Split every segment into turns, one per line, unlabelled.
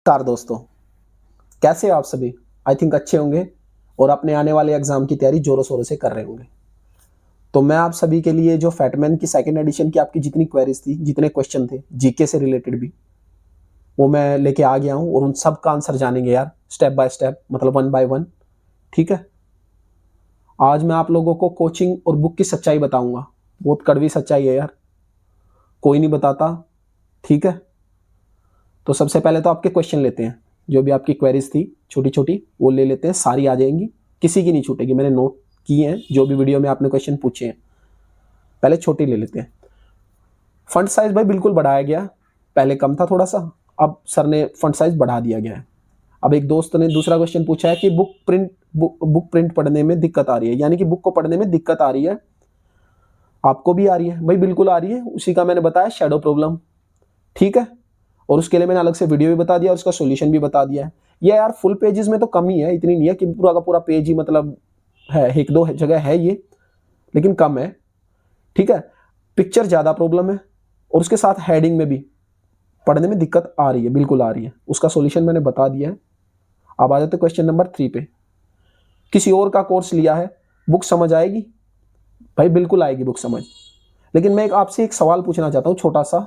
नमस्कार दोस्तों, कैसे हो आप सभी? आई थिंक अच्छे होंगे और अपने आने वाले एग्जाम की तैयारी जोरों शोरों से कर रहे होंगे। तो मैं आप सभी के लिए जो फैटमैन की सेकंड एडिशन की आपकी जितनी क्वेरीज थी, जितने क्वेश्चन थे जीके से रिलेटेड भी, वो मैं लेके आ गया हूँ और उन सब का आंसर जानेंगे यार, स्टेप बाय स्टेप, मतलब वन बाय वन। ठीक है, आज मैं आप लोगों को कोचिंग और बुक की सच्चाई बताऊंगा। बहुत कड़वी सच्चाई है यार, कोई नहीं बताता। ठीक है, तो सबसे पहले तो आपके क्वेश्चन लेते हैं। जो भी आपकी क्वेरीज थी छोटी छोटी वो ले लेते हैं, सारी आ जाएंगी, किसी की नहीं छूटेगी। मैंने नोट किए हैं जो भी वीडियो में आपने क्वेश्चन पूछे हैं। पहले छोटी ले लेते हैं। फंड साइज भाई बिल्कुल बढ़ाया गया, पहले कम था थोड़ा सा, अब सर ने फंड साइज बढ़ा दिया गया है। अब एक दोस्त ने दूसरा क्वेश्चन पूछा है कि बुक प्रिंट पढ़ने में दिक्कत आ रही है, यानी कि बुक को पढ़ने में दिक्कत आ रही है। आपको भी आ रही है भाई? बिल्कुल आ रही है, उसी का मैंने बताया शैडो प्रॉब्लम। ठीक है, और उसके लिए मैंने अलग से वीडियो भी बता दिया और उसका सॉल्यूशन भी बता दिया है। ये यार फुल पेजेस में तो कम ही है, इतनी नहीं है कि पूरा का पूरा पेज ही मतलब है, एक दो जगह है ये, लेकिन कम है। ठीक है, पिक्चर ज़्यादा प्रॉब्लम है और उसके साथ हेडिंग में भी पढ़ने में दिक्कत आ रही है, बिल्कुल आ रही है। उसका सॉल्यूशन मैंने बता दिया है। अब आ जाते क्वेश्चन नंबर 3 पे। किसी और का कोर्स लिया है, बुक समझ आएगी? भाई बिल्कुल आएगी बुक समझ, लेकिन मैं आपसे एक सवाल पूछना चाहता हूँ छोटा सा,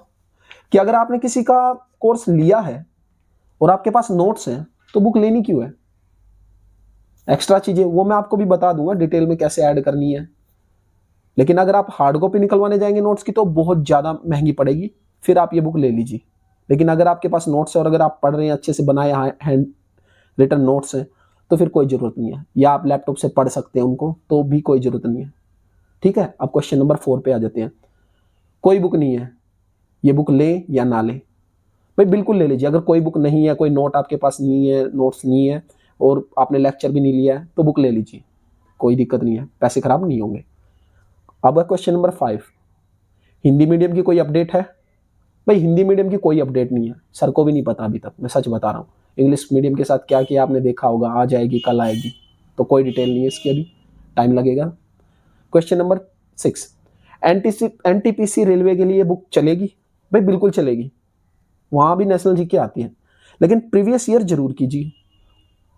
कि अगर आपने किसी का कोर्स लिया है और आपके पास नोट्स हैं तो बुक लेनी क्यों है? एक्स्ट्रा चीजें वो मैं आपको भी बता दूंगा डिटेल में कैसे ऐड करनी है, लेकिन अगर आप हार्ड कॉपी निकलवाने जाएंगे नोट्स की तो बहुत ज्यादा महंगी पड़ेगी, फिर आप ये बुक ले लीजिए। लेकिन अगर आपके पास नोट्स है और अगर आप पढ़ रहे हैं, अच्छे से बनाए हैंड रिटन नोट्स हैं, तो फिर कोई जरूरत नहीं है, या आप लैपटॉप से पढ़ सकते हैं उनको, तो भी कोई जरूरत नहीं है। ठीक है, अब क्वेश्चन नंबर 4 पे आ जाते हैं। कोई बुक नहीं है, ये बुक ले या ना ले? भाई बिल्कुल ले लीजिए। अगर कोई बुक नहीं है, कोई नोट आपके पास नहीं है, नोट्स नहीं है और आपने लेक्चर भी नहीं लिया है, तो बुक ले लीजिए, कोई दिक्कत नहीं है, पैसे खराब नहीं होंगे। अब क्वेश्चन नंबर 5, हिंदी मीडियम की कोई अपडेट है? भाई हिंदी मीडियम की कोई अपडेट नहीं है, सर को भी नहीं पता अभी तक, मैं सच बता रहा हूँ। इंग्लिश मीडियम के साथ क्या किया आपने देखा होगा, आ जाएगी कल आएगी, तो कोई डिटेल नहीं है इसकी, अभी टाइम लगेगा। क्वेश्चन नंबर 6, एनटीपीसी रेलवे के लिए बुक चलेगी? भाई बिल्कुल चलेगी, वहां भी नेशनल जीके आती है, लेकिन प्रीवियस ईयर जरूर कीजिए,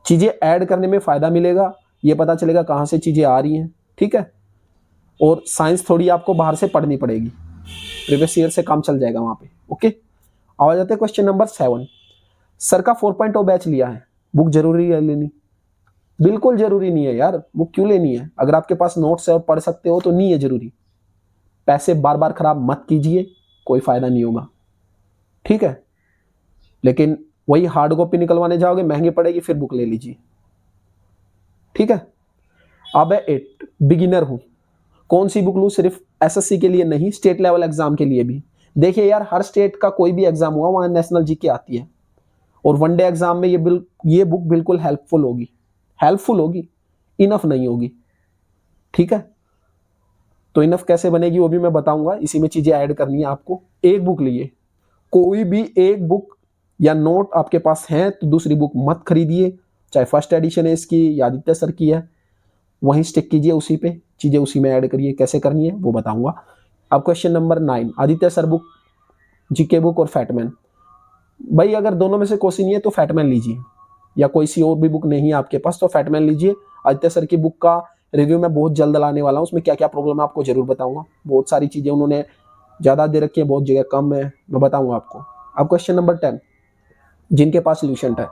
चीजें ऐड करने में फायदा मिलेगा, ये पता चलेगा कहाँ से चीजें आ रही हैं। ठीक है, और साइंस थोड़ी आपको बाहर से पढ़नी पड़ेगी, प्रीवियस ईयर से काम चल जाएगा वहां पे। ओके, आ जाते हैं क्वेश्चन नंबर 7। सर का 4.0 बैच लिया है, बुक जरूरी है लेनी? बिल्कुल जरूरी नहीं है यार, बुक क्यों लेनी है? अगर आपके पास नोट्स है और पढ़ सकते हो तो नहीं है जरूरी। पैसे बार बार खराब मत कीजिए, कोई फायदा नहीं होगा। ठीक है, लेकिन वही हार्ड कॉपी निकलवाने जाओगे महंगी पड़ेगी, फिर बुक ले लीजिए। ठीक है, अब है 8, बिगिनर हूं, कौन सी बुक लूं? सिर्फ एसएससी के लिए नहीं, स्टेट लेवल एग्जाम के लिए भी। देखिए यार, हर स्टेट का कोई भी एग्जाम हुआ वहां नेशनल जीके आती है, और वनडे एग्जाम में ये बुक बिल्कुल हेल्पफुल होगी, इनफ नहीं होगी। ठीक है, तो इनफ कैसे बनेगी वो भी मैं बताऊंगा, इसी में चीजें ऐड करनी है आपको। एक बुक लिए, कोई भी एक बुक या नोट आपके पास है तो दूसरी बुक मत खरीदिए, चाहे फर्स्ट एडिशन है इसकी या आदित्य सर की है, वहीं स्टिक कीजिए उसी पे, चीजें उसी में ऐड करिए, कैसे करनी है वो बताऊंगा। अब question number 9, Aditya sir book, GK book और फैटमैन। भाई अगर दोनों में से कोई नहीं है तो फैटमैन लीजिए, या कोई सी और भी बुक नहीं है आपके पास तो फैटमैन लीजिए। आदित्य सर की बुक का रिव्यू मैं बहुत जल्द लाने वाला हूँ, उसमें क्या क्या प्रॉब्लम है आपको जरूर बताऊंगा। बहुत सारी चीजें उन्होंने ज्यादा दे रखी है, बहुत जगह कम है, मैं बताऊंगा आपको। अब क्वेश्चन नंबर 10, जिनके पास ल्यूसेंट है।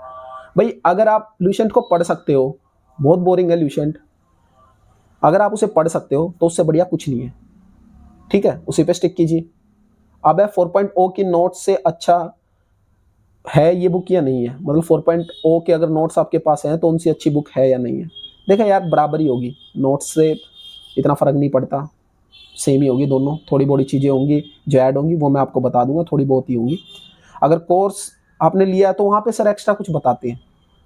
भाई अगर आप ल्यूसेंट को पढ़ सकते हो, बहुत बोरिंग है ल्यूसेंट, अगर आप उसे पढ़ सकते हो तो उससे बढ़िया कुछ नहीं है। ठीक है, उसी पे स्टिक कीजिए। अब है 4.0 की नोट से अच्छा है ये बुक या नहीं है, मतलब 4.0 के अगर नोट्स आपके पास हैं तो उनसे अच्छी बुक है या नहीं है। देखा यार, बराबरी होगी, नोट्स से इतना फर्क नहीं पड़ता, सेम ही होगी दोनों। थोड़ी बड़ी चीजें होंगी जो ऐड होंगी वो मैं आपको बता दूंगा, थोड़ी बहुत ही होंगी। अगर कोर्स आपने लिया तो वहां पे सर एक्स्ट्रा कुछ बताते हैं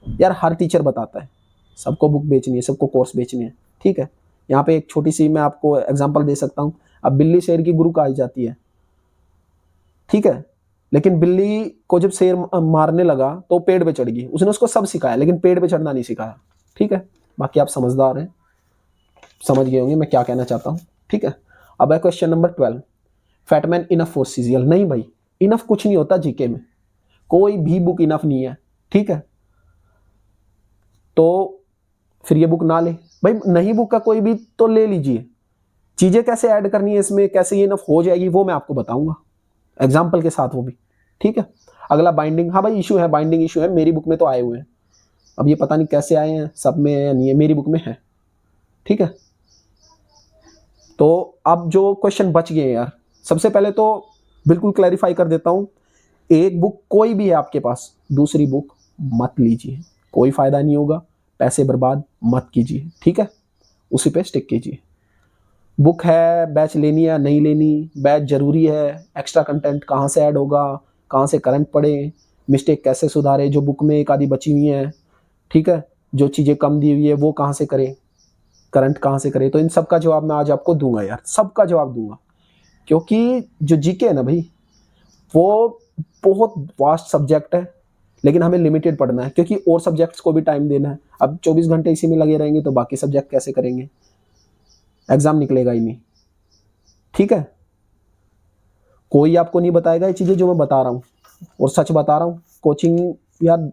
यार, हर टीचर बताता है, सबको बुक बेचनी है, सबको कोर्स बेचनी है। ठीक है, यहाँ पे एक छोटी सी मैं आपको एग्जांपल दे सकता हूँ। अब बिल्ली शेर की गुरु कही जाती है, ठीक है, लेकिन बिल्ली को जब शेर मारने लगा तो पेड़ पे चढ़ गई, उसने उसको सब सिखाया लेकिन पेड़ पे चढ़ना नहीं सिखाया। ठीक है, बाकी आप समझदार हैं, समझ गए होंगे मैं क्या कहना चाहता हूँ। ठीक है, अब है question number 12, fatman enough for CGL? नहीं भाई, इनफ कुछ नहीं होता जीके में, कोई भी बुक इनफ नहीं है। ठीक है। तो फिर ये बुक ना ले भाई, नहीं बुक का कोई भी तो ले लीजिए। चीजें कैसे ऐड करनी है इसमें, कैसे ये इनफ हो जाएगी, वो मैं आपको बताऊंगा एग्जाम्पल के साथ, वो भी ठीक है। अगला बाइंडिंग, हाँ भाई इशू है, बाइंडिंग इशू है, मेरी बुक में तो आए हुए हैं, अब ये पता नहीं कैसे आए हैं, सब में है नहीं है, मेरी बुक में है, ठीक है। तो अब जो क्वेश्चन बच गए यार, सबसे पहले तो बिल्कुल क्लैरिफाई कर देता हूं, एक बुक कोई भी है आपके पास, दूसरी बुक मत लीजिए, कोई फायदा नहीं होगा, पैसे बर्बाद मत कीजिए, ठीक है, उसी पे स्टिक कीजिए। बुक है, बैच लेनी है नहीं लेनी, बैच जरूरी है, एक्स्ट्रा कंटेंट कहाँ से ऐड होगा, कहाँ से करंट पढ़े, मिस्टेक कैसे सुधारे, जो बुक में एक आधी बची हुई है, ठीक है, जो चीज़ें कम दी हुई है वो कहाँ से करें, करंट कहाँ से करें, तो इन सब का जवाब मैं आज आपको दूंगा यार, सबका जवाब दूंगा। क्योंकि जो जीके है ना भाई, वो बहुत वास्ट सब्जेक्ट है, लेकिन हमें लिमिटेड पढ़ना है, क्योंकि और सब्जेक्ट्स को भी टाइम देना है। अब 24 घंटे इसी में लगे रहेंगे तो बाकी सब्जेक्ट कैसे करेंगे, एग्जाम निकलेगा ही नहीं, ठीक है। कोई आपको नहीं बताएगा ये चीज़ें जो मैं बता रहा हूँ, और सच बता रहा हूँ। कोचिंग यार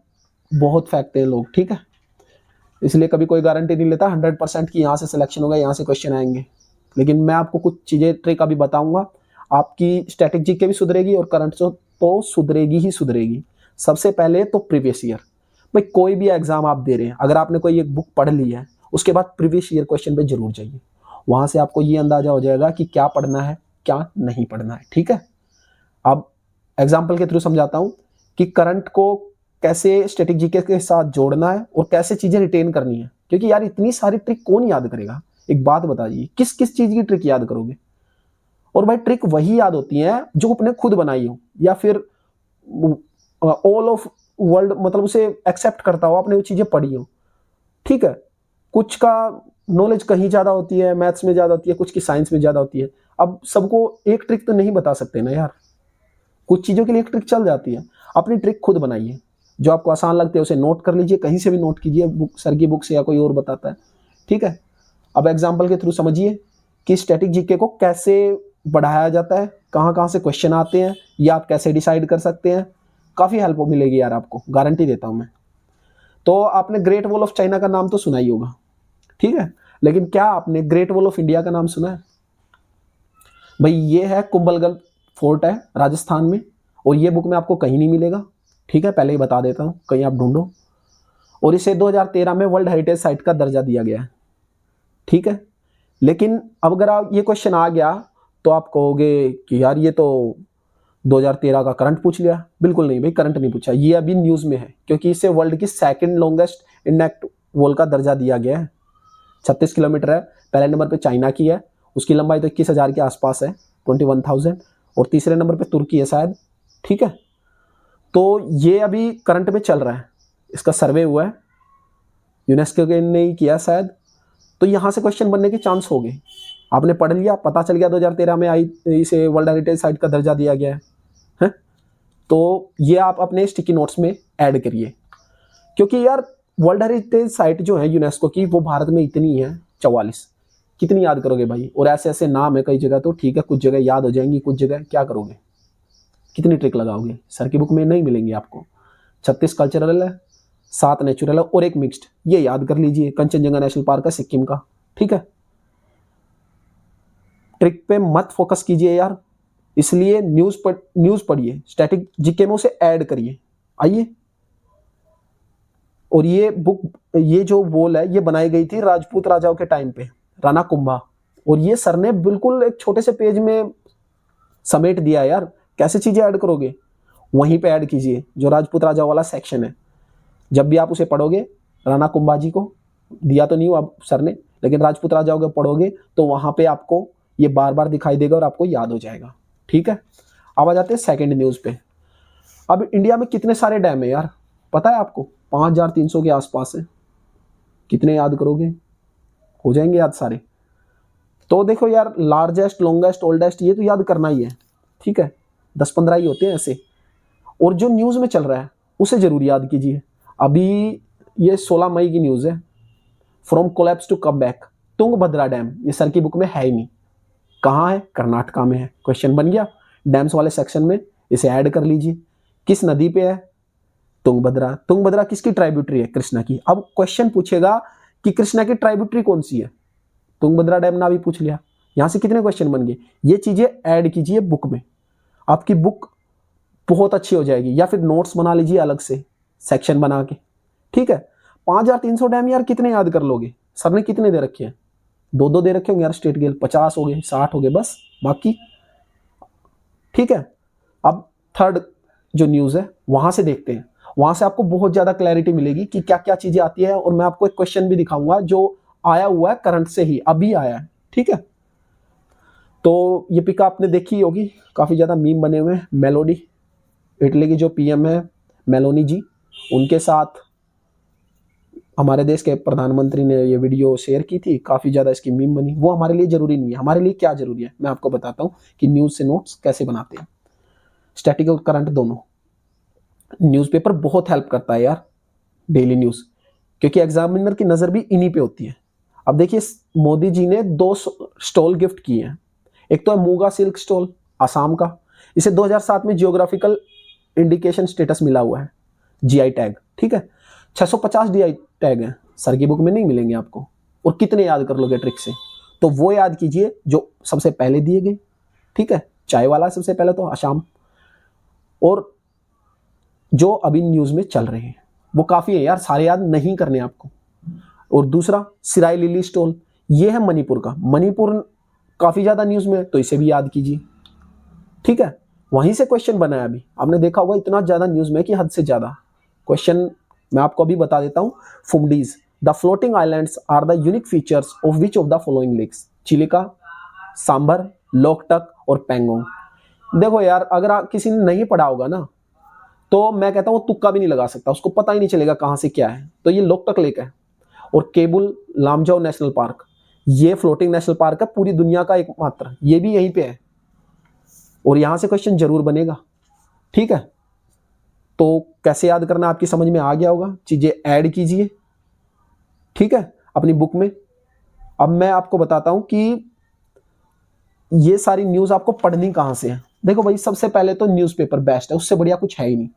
बहुत फेंकते हैं लोग, ठीक है, इसलिए कभी कोई गारंटी नहीं लेता 100% कि यहाँ से सिलेक्शन होगा, यहाँ से क्वेश्चन आएंगे। लेकिन मैं आपको कुछ चीज़ें ट्रिक अभी बताऊंगा, आपकी स्टैटिक जीके भी सुधरेगी और करंट तो सुधरेगी ही सुधरेगी। सबसे पहले तो प्रीवियस ईयर, भाई कोई भी एग्जाम आप दे रहे हैं, अगर आपने कोई एक बुक पढ़ ली है, उसके बाद प्रीवियस ईयर क्वेश्चन पे जरूर जाइए, वहां से आपको ये अंदाजा हो जाएगा कि क्या पढ़ना है क्या नहीं पढ़ना है, ठीक है। अब एग्जाम्पल के थ्रू समझाता हूं कि करंट को कैसे स्टैटिक जीके के साथ जोड़ना है और कैसे चीजें रिटेन करनी है, क्योंकि यार इतनी सारी ट्रिक कौन याद करेगा। एक बात बताइए, किस किस चीज की ट्रिक याद करोगे। और भाई ट्रिक वही याद होती है जो आपने खुद बनाई हो, या फिर ऑल ऑफ वर्ल्ड मतलब उसे एक्सेप्ट करता हो, आपने वो चीजें पढ़ी हो, ठीक है। कुछ का नॉलेज कहीं ज्यादा होती है, मैथ्स में ज्यादा होती है, कुछ की साइंस में ज्यादा होती है। अब सबको एक ट्रिक तो नहीं बता सकते ना यार, कुछ चीजों के लिए एक ट्रिक चल जाती है। अपनी ट्रिक खुद बनाइए, जो आपको आसान लगती है उसे नोट कर लीजिए, कहीं से भी नोट कीजिए, बुक सर की बुक से या कोई और बताता है, ठीक है। अब एग्जाम्पल के थ्रू समझिए कि स्टैटिक जीके को कैसे बढ़ाया जाता है, कहाँ कहाँ से क्वेश्चन आते हैं, ये आप कैसे डिसाइड कर सकते हैं। काफ़ी हेल्प मिलेगी यार, आपको गारंटी देता हूँ मैं। तो आपने ग्रेट वॉल ऑफ चाइना का नाम तो सुना ही होगा, ठीक है, लेकिन क्या आपने ग्रेट वॉल ऑफ इंडिया का नाम सुना है। भाई ये है कुंभलगढ़ फोर्ट है राजस्थान में, और ये बुक में आपको कहीं नहीं मिलेगा, ठीक है, पहले ही बता देता हूँ, कहीं आप ढूंढो। और इसे 2013 में वर्ल्ड हेरिटेज साइट का दर्जा दिया गया है, ठीक है। लेकिन अब अगर आप ये क्वेश्चन आ गया तो आप कहोगे कि यार ये तो 2013 का करंट पूछ लिया। बिल्कुल नहीं भाई, करंट नहीं पूछा, ये अभी न्यूज़ में है, क्योंकि इसे वर्ल्ड की सेकंड लॉन्गेस्ट इंटैक्ट वॉल का दर्जा दिया गया है। 36 किलोमीटर है, पहले नंबर पे चाइना की है, उसकी लंबाई तो 21,000 के आसपास है, 21,000, और तीसरे नंबर पे तुर्की है शायद, ठीक है। तो ये अभी करंट में चल रहा है, इसका सर्वे हुआ है, यूनेस्को ने ही किया शायद। तो यहाँ से क्वेश्चन बनने के चांस हो गए। आपने पढ़ लिया, पता चल गया 2013 में आई इसे वर्ल्ड हेरिटेज साइट का दर्जा दिया गया है, तो ये आप अपने स्टिकी नोट्स में ऐड करिए। क्योंकि यार वर्ल्ड हेरिटेज साइट जो है यूनेस्को की, वो भारत में इतनी है 44, कितनी याद करोगे भाई। और ऐसे ऐसे नाम है कई जगह, तो ठीक है कुछ जगह याद हो जाएंगी, कुछ जगह क्या करोगे, कितनी ट्रिक लगाओगे, सर की बुक में नहीं मिलेंगी आपको। 36 कल्चरल है, 7 नेचुरल है और 1 मिक्स्ड, ये याद कर लीजिए। कंचनजंगा नेशनल पार्क है सिक्किम का, ठीक है। ट्रिक पे मत फोकस कीजिए यार, इसलिए न्यूज़ पढ़िए, स्टैटिक जीके में उसे ऐड करिए। आइए, और ये बुक, ये जो वॉल है, ये बनाई गई थी राजपूत राजाओं के टाइम पे, राणा कुंभा, और ये सर ने बिल्कुल एक छोटे से पेज में समेट दिया यार। कैसे चीजें ऐड करोगे, वहीं पे ऐड कीजिए, जो राजपूत राजाओं वाला सेक्शन है। जब भी आप उसे पढ़ोगे, राणा कुंभा जी को दिया तो नहीं हुआ सर ने, लेकिन राजपूत राजाओं को पढ़ोगे तो वहां पे आपको ये बार बार दिखाई देगा और आपको याद हो जाएगा, ठीक है। अब आ जाते हैं सेकंड न्यूज़ पे। अब इंडिया में कितने सारे डैम है यार, पता है आपको, 5,300 के आसपास है। कितने याद करोगे, हो जाएंगे याद सारे। तो देखो यार, लार्जेस्ट, लॉन्गेस्ट, ओल्डेस्ट, ये तो याद करना ही है, ठीक है, 10-15 ही होते हैं ऐसे। और जो न्यूज़ में चल रहा है उसे जरूर याद कीजिए। अभी ये 16 मई की न्यूज़ है, from collapse to come back, Tungabhadra dam, ये सर की बुक में है ही नहीं। कहाँ है, कर्नाटका में है। क्वेश्चन बन गया डैम्स वाले सेक्शन में, इसे ऐड कर लीजिए। किस नदी पे है, तुंगभद्रा। तुंगभद्रा किसकी ट्राइब्यूटरी है? कृष्णा की। अब क्वेश्चन पूछेगा कि कृष्णा की ट्राइब्यूटरी कौन सी है? तुंगभद्रा डैम ना भी पूछ लिया। यहां से कितने क्वेश्चन बन गए? ये चीजें ऐड कीजिए बुक में, आपकी बुक बहुत अच्छी हो जाएगी। या फिर नोट्स बना लीजिए अलग से सेक्शन बना के, ठीक है। 5300 डैम यार कितने याद कर लोगे? सर ने कितने दे रखे हैं? 2-2 दे रखे होंगे यार स्टेट गेल, 50 हो गए, 60 हो गए, बस बाकी ठीक है। अब थर्ड जो न्यूज है वहां से देखते हैं, वहां से आपको बहुत ज्यादा क्लैरिटी मिलेगी कि क्या क्या चीजें आती है। और मैं आपको एक क्वेश्चन भी दिखाऊंगा जो आया हुआ है करंट से ही, अभी आया है, ठीक है। तो ये पिक आपने देखी होगी, काफी ज्यादा मीम बने हुए हैं। मेलोडी, इटली की जो पीएम है मेलोनी जी, उनके साथ हमारे देश के प्रधानमंत्री ने ये वीडियो शेयर की थी, काफी ज्यादा इसकी मीम बनी। वो हमारे लिए जरूरी नहीं है। हमारे लिए क्या जरूरी है मैं आपको बताता हूँ कि न्यूज से नोट्स कैसे बनाते हैं, स्टैटिक और करंट दोनों। न्यूज़पेपर बहुत हेल्प करता है यार, डेली न्यूज, क्योंकि एग्जामिनर की नजर भी इन्हीं पे होती है। अब देखिए मोदी जी ने 2 स्टॉल गिफ्ट किए हैं। एक तो है मूगा सिल्क स्टॉल आसाम का, इसे 2007 में जियोग्राफिकल इंडिकेशन स्टेटस मिला हुआ है, जीआई टैग, ठीक है। 650 जीआई टैग हैं, सर की बुक में नहीं मिलेंगे आपको। और कितने याद कर लोगे ट्रिक से? तो वो याद कीजिए जो सबसे पहले दिए गए, ठीक है। चाय वाला सबसे पहले तो आसाम, और जो अभी न्यूज में चल रहे हैं वो काफी है यार, सारे याद नहीं करने आपको। और दूसरा सिराई लिली स्टॉल, ये है मणिपुर का। मणिपुर काफी ज्यादा न्यूज में है, तो इसे भी याद कीजिए, ठीक है। वहीं से क्वेश्चन बनाया अभी, आपने देखा होगा इतना ज्यादा न्यूज में कि हद से ज्यादा क्वेश्चन। मैं आपको अभी बता देता हूं। Phumdis, the floating islands are the unique features of which of the following lakes? Chilika, Sambhar, Loktak और पेंगोंग। देखो यार, अगर किसी ने नहीं पढ़ा होगा ना, तो मैं कहता हूं तुक्का भी नहीं लगा सकता, उसको पता ही नहीं चलेगा कहां से क्या है। तो ये लोकटक लेक है। और केबुल लामजाओ नेशनल पार्क, ये फ्लोटिंग नेशनल पार्क है, पूरी दुनिया का एकमात्र, ये भी यहीं पे है। और यहां से क्वेश्चन जरूर बनेगा, ठीक है। तो कैसे याद करना आपकी समझ में आ गया होगा। चीजें ऐड कीजिए, ठीक है, अपनी बुक में। अब मैं आपको बताता हूं कि ये सारी न्यूज आपको पढ़नी कहां से है। देखो भाई, सबसे पहले तो न्यूज़पेपर बेस्ट है, उससे बढ़िया कुछ है ही नहीं।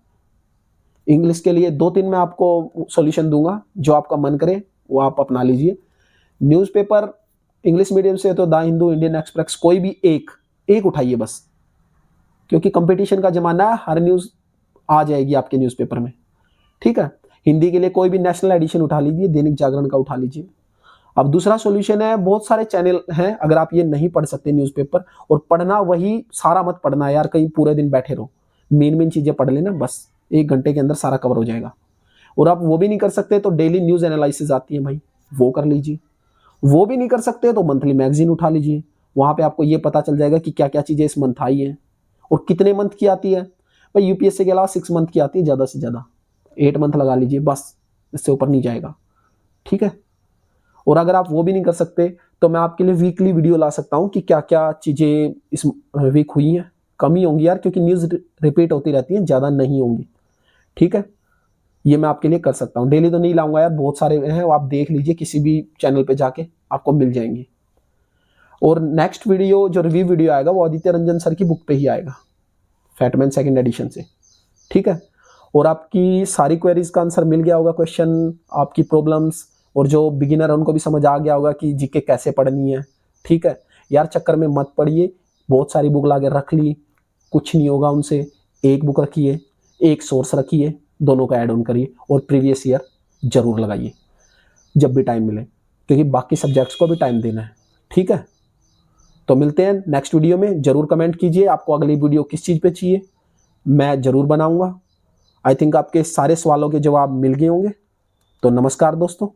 इंग्लिश के लिए 2-3 मैं आपको सॉल्यूशन दूंगा, जो आपका मन करे वो आप अपना लीजिए। न्यूज़पेपर इंग्लिश मीडियम से तो द हिंदू, इंडियन एक्सप्रेस, कोई भी एक उठाइए बस, क्योंकि कंपटीशन का जमाना है, हर न्यूज आ जाएगी आपके न्यूज़पेपर में, ठीक है। हिंदी के लिए कोई भी नेशनल एडिशन उठा लीजिए, दैनिक जागरण का उठा लीजिए। अब दूसरा सॉल्यूशन है, बहुत सारे चैनल हैं, अगर आप ये नहीं पढ़ सकते न्यूज़पेपर, और पढ़ना वही सारा मत पढ़ना यार, कहीं पूरे दिन बैठे रहो, मेन चीजें पढ़ लेना, बस 1 घंटे के अंदर सारा कवर हो जाएगा। और आप वो भी नहीं कर सकते तो डेली न्यूज एनालिसिस आती है भाई, वो कर लीजिए। वो भी नहीं कर सकते तो मंथली मैगजीन उठा लीजिए, वहां पे आपको ये पता चल जाएगा कि क्या क्या चीजें इस मंथ आई है और कितने मंथ की आती है। भाई यूपीएससी के अलावा 6 मंथ की आती है, ज्यादा से ज्यादा 8 मंथ लगा लीजिए, बस इससे ऊपर नहीं जाएगा, ठीक है। और अगर आप वो भी नहीं कर सकते तो मैं आपके लिए वीकली वीडियो ला सकता हूं कि क्या क्या चीजें इस वीक हुई हैं। कम ही होंगी यार, क्योंकि न्यूज रिपीट होती रहती है, ज्यादा नहीं होंगी, ठीक है। ये मैं आपके लिए कर सकता हूँ, डेली तो नहीं लाऊंगा यार, बहुत सारे हैं, वो आप देख लीजिए किसी भी चैनल पे जाके, आपको मिल जाएंगे। और नेक्स्ट वीडियो जो रिव्यू वीडियो आएगा वो आदित्य रंजन सर की बुक पे ही आएगा, फैटमैन सेकंड एडिशन से, ठीक है। और आपकी सारी क्वेरीज का आंसर मिल गया होगा, क्वेश्चन, आपकी प्रॉब्लम्स, और जो बिगिनर है उनको भी समझ आ गया होगा कि जीके कैसे पढ़नी है, ठीक है। यार चक्कर में मत पड़िए, बहुत सारी बुक लाके रख ली, कुछ नहीं होगा उनसे। एक बुक रखिए, एक सोर्स रखिए, दोनों का ऐड ऑन करिए, और प्रीवियस ईयर जरूर लगाइए जब भी टाइम मिले, क्योंकि बाकी सब्जेक्ट्स को भी टाइम देना है, ठीक है। तो मिलते हैं नेक्स्ट वीडियो में। जरूर कमेंट कीजिए आपको अगली वीडियो किस चीज़ पे चाहिए, मैं जरूर बनाऊंगा। आई थिंक आपके सारे सवालों के जवाब मिल गए होंगे। तो नमस्कार दोस्तों।